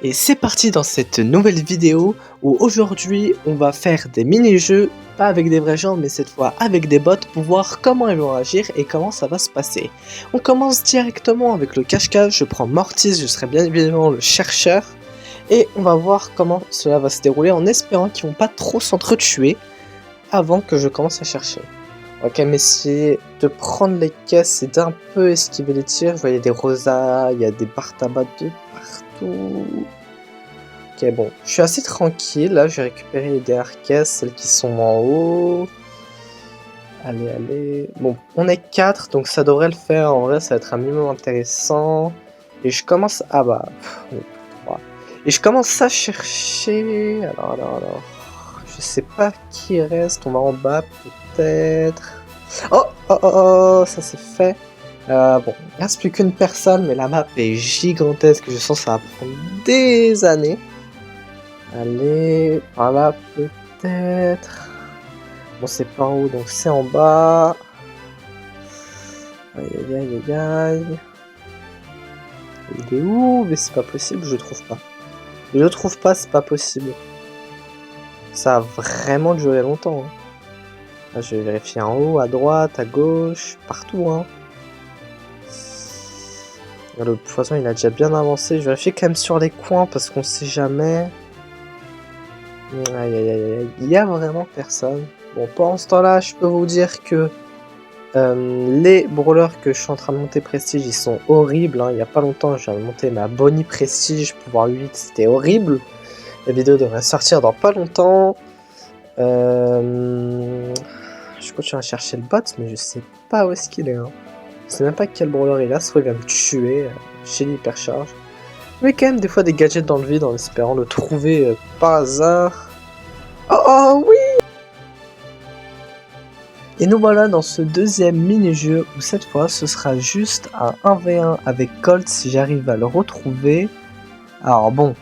Et c'est parti dans cette nouvelle vidéo où aujourd'hui on va faire des mini-jeux, pas avec des vrais gens mais cette fois avec des bots pour voir comment ils vont agir et comment ça va se passer. On commence directement avec le cache-cache, je prends Mortis, je serai bien évidemment le chercheur et on va voir comment cela va se dérouler en espérant qu'ils vont pas trop s'entretuer avant que je commence à chercher. On va quand même essayer de prendre les caisses et d'un peu esquiver les tirs. Je vois il y a des rosas, il y a des barres tabac de partout. Ok, bon, je suis assez tranquille, là, j'ai récupéré les dernières caisses, celles qui sont en haut. Allez. Bon, on est 4, donc ça devrait le faire, en vrai, ça va être un minimum intéressant. Et je commence... Ah bah, on est plus 3. Et je commence à chercher... Alors... Je sais pas qui reste, on va en bas, peut-être... Oh, ça c'est fait. Bon, il reste plus qu'une personne, mais la map est gigantesque, je sens que ça va prendre des années. Allez, voilà, peut-être. Bon, c'est pas en haut, donc c'est en bas. Aïe. Il est où? Mais c'est pas possible, je le trouve pas. Je le trouve pas, c'est pas possible. Ça a vraiment duré longtemps. Hein. Là, je vais vérifier en haut, à droite, à gauche, partout. Hein. Le poison, il a déjà bien avancé. Je vérifie quand même sur les coins parce qu'on sait jamais. Aïe, il y a vraiment personne. Bon, pendant ce temps-là, je peux vous dire que les brawlers que je suis en train de monter prestige, ils sont horribles. Hein. Il n'y a pas longtemps, j'ai monté ma Bonnie prestige pouvoir 8, c'était horrible. La vidéo devrait sortir dans pas longtemps. Je continue à chercher le bot, mais je sais pas où est-ce qu'il est. Hein. Je sais même pas quel brawler il a, soit il va me tuer chez l'hypercharge. Mais quand même des fois des gadgets dans le vide en espérant le trouver par hasard. Oh oui! Et nous voilà dans ce deuxième mini-jeu où cette fois ce sera juste un 1v1 avec Colt si j'arrive à le retrouver. Alors bon,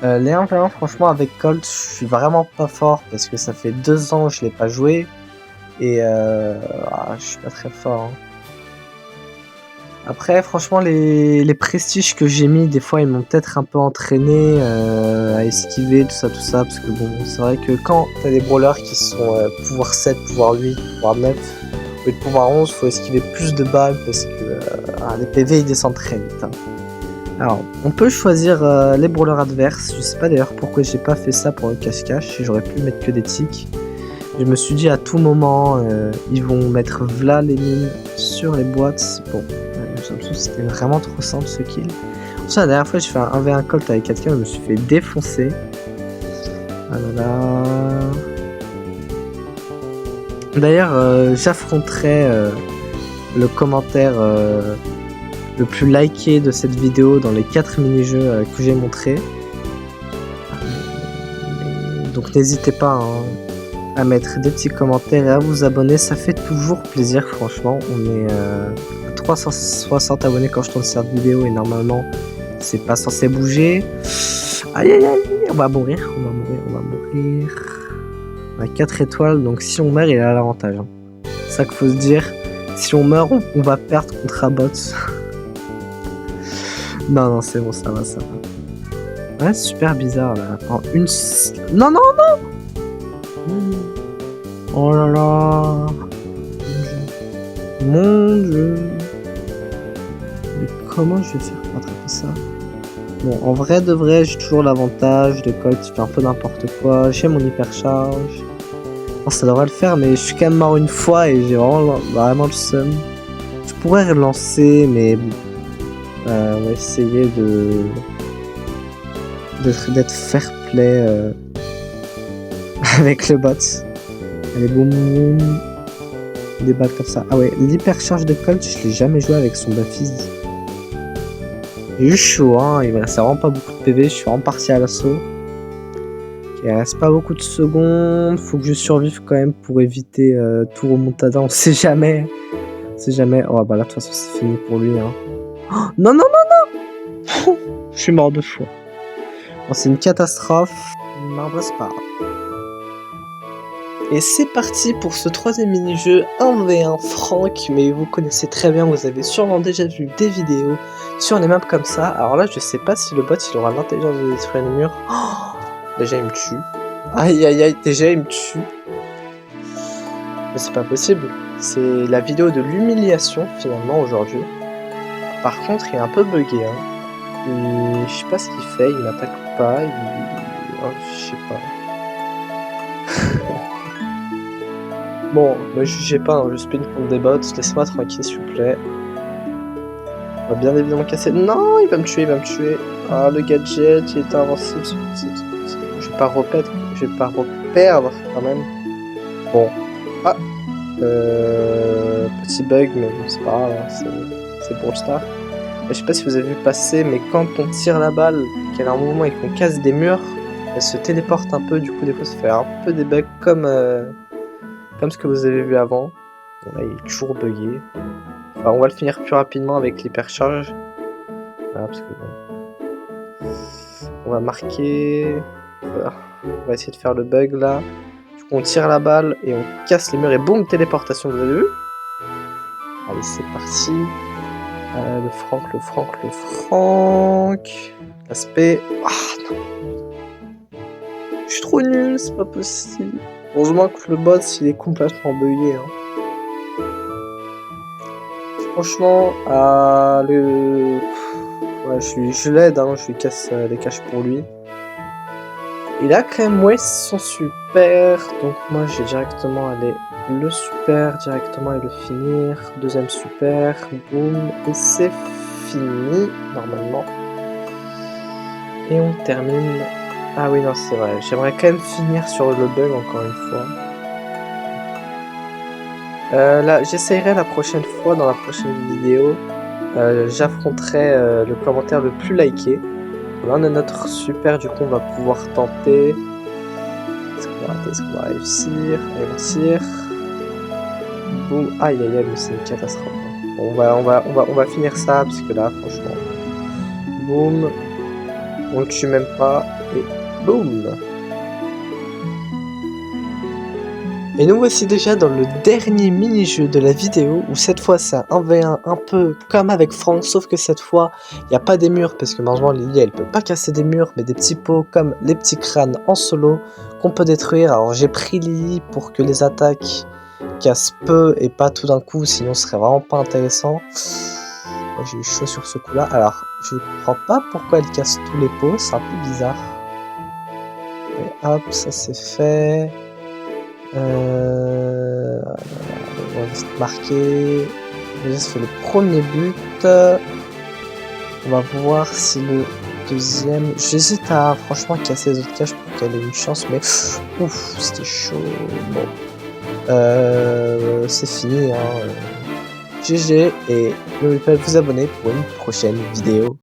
les 1v1 franchement avec Colt je suis vraiment pas fort parce que ça fait 2 ans que je l'ai pas joué. Et je suis pas très fort. Hein. Après, franchement, les prestiges que j'ai mis, des fois, ils m'ont peut-être un peu entraîné à esquiver, tout ça, parce que bon, c'est vrai que quand t'as des brawlers qui sont pouvoir 7, pouvoir 8, pouvoir 9, au lieu de pouvoir 11, faut esquiver plus de balles, parce que les PV, ils descendent très vite. Hein. Alors, on peut choisir les brawlers adverses, je sais pas d'ailleurs pourquoi j'ai pas fait ça pour le cache-cache, j'aurais pu mettre que des tics. Je me suis dit à tout moment, ils vont mettre v'là les mines sur les boîtes, bon. J'ai l'impression que c'était vraiment trop simple ce kill. Pour ça, la dernière fois, j'ai fait un 1v1 Colt avec quelqu'un, je me suis fait défoncer. Voilà. D'ailleurs, j'affronterai le commentaire le plus liké de cette vidéo dans les 4 mini-jeux que j'ai montrés. Donc n'hésitez pas hein, à mettre des petits commentaires et à vous abonner, ça fait toujours plaisir franchement. On est 360 abonnés quand je tourne cette vidéo et normalement c'est pas censé bouger. Aïe, on va mourir. On a 4 étoiles donc si on meurt il a l'avantage. Hein. C'est ça qu'il faut se dire. Si on meurt on va perdre contre un bot. non c'est bon ça va. Ouais c'est super bizarre là. En une... Non oh là là. Mon dieu. Mais comment je vais faire pour attraper ça? Bon, en vrai de vrai, j'ai toujours l'avantage de Colt, il fait un peu n'importe quoi. J'ai mon hypercharge. Bon, ça devrait le faire, mais je suis quand même mort une fois et j'ai vraiment le seum. Je pourrais relancer, mais on va essayer d'être fair play avec le bot. Allez, boum. Des balles comme ça. Ah ouais, l'hypercharge de Colt, je l'ai jamais joué avec son Buffies. J'ai eu chaud, hein, il me reste vraiment pas beaucoup de PV, je suis vraiment parti à l'assaut. Il reste pas beaucoup de secondes, faut que je survive quand même pour éviter tout remontada, on sait jamais. Oh bah là de toute façon c'est fini pour lui. Hein. Oh, non je suis mort 2 fois. Bon, c'est une catastrophe, mais en vrai c'est pas grave. Et c'est parti pour ce troisième mini-jeu 1v1 Franck, mais vous connaissez très bien, vous avez sûrement déjà vu des vidéos sur les maps comme ça. Alors là, je sais pas si le bot il aura l'intelligence de détruire les murs. Oh, déjà il me tue. Aïe aïe aïe, déjà il me tue. Mais c'est pas possible. C'est la vidéo de l'humiliation finalement aujourd'hui. Par contre, il est un peu bugué. Hein. Je sais pas ce qu'il fait, il m'attaque pas, oh, je sais pas. Bon, me jugez pas, hein, je spin contre des bots, laissez-moi tranquille s'il vous plaît. On va bien évidemment casser. Non, il va me tuer, il va me tuer. Ah, le gadget, il est invincible. Je vais pas reperdre quand même. Bon. Ah petit bug, mais bon, c'est pas grave, hein, c'est pour le star. Je sais pas si vous avez vu passer, mais quand on tire la balle, qu'elle a un mouvement et qu'on casse des murs, elle se téléporte un peu, du coup des fois ça fait un peu des bugs comme ce que vous avez vu avant. Bon, là il est toujours bugué. Enfin, on va le finir plus rapidement avec l'hypercharge. Voilà, parce que bon. On va marquer. Voilà. On va essayer de faire le bug là. Du coup on tire la balle et on casse les murs et boum, téléportation, vous avez vu? Allez, c'est parti. Le Franck. L'aspect. Ah non. Je suis trop nul, c'est pas possible. Heureusement que le bot il est complètement bugué. Hein. Franchement, ouais, je l'aide, hein, je lui casse les caches pour lui. Il a quand même son super, donc moi j'ai directement aller le super directement et le finir. Deuxième super, boum, et c'est fini normalement. Et on termine. Ah oui non c'est vrai, j'aimerais quand même finir sur le bug encore une fois. Là j'essayerai la prochaine fois, dans la prochaine vidéo, j'affronterai le commentaire le plus liké. Là on a notre super, du coup on va pouvoir tenter. Est-ce qu'on va rater, est-ce qu'on va réussir? Réussir. Boum. Aïe aïe aïe, mais c'est une catastrophe. Bon, on va finir ça, parce que là franchement. Boum. On le tue même pas. Et boum. Et nous voici déjà dans le dernier mini-jeu de la vidéo, où cette fois c'est un 1v1 un peu comme avec Franck, sauf que cette fois il n'y a pas des murs, parce que malheureusement Lily elle peut pas casser des murs, mais des petits pots comme les petits crânes en solo qu'on peut détruire. Alors j'ai pris Lily pour que les attaques cassent peu et pas tout d'un coup, sinon ce serait vraiment pas intéressant. Moi j'ai eu chaud sur ce coup là, alors je comprends pas pourquoi elle casse tous les pots, c'est un peu bizarre. Et hop, ça c'est fait. On va vite marquer. Déjà, ça fait le premier but. On va voir si le deuxième. J'hésite à franchement casser les autres caches pour qu'elle ait une chance, mais ouf, c'était chaud. Bon, c'est fini. Hein. GG et n'oubliez pas de vous abonner pour une prochaine vidéo.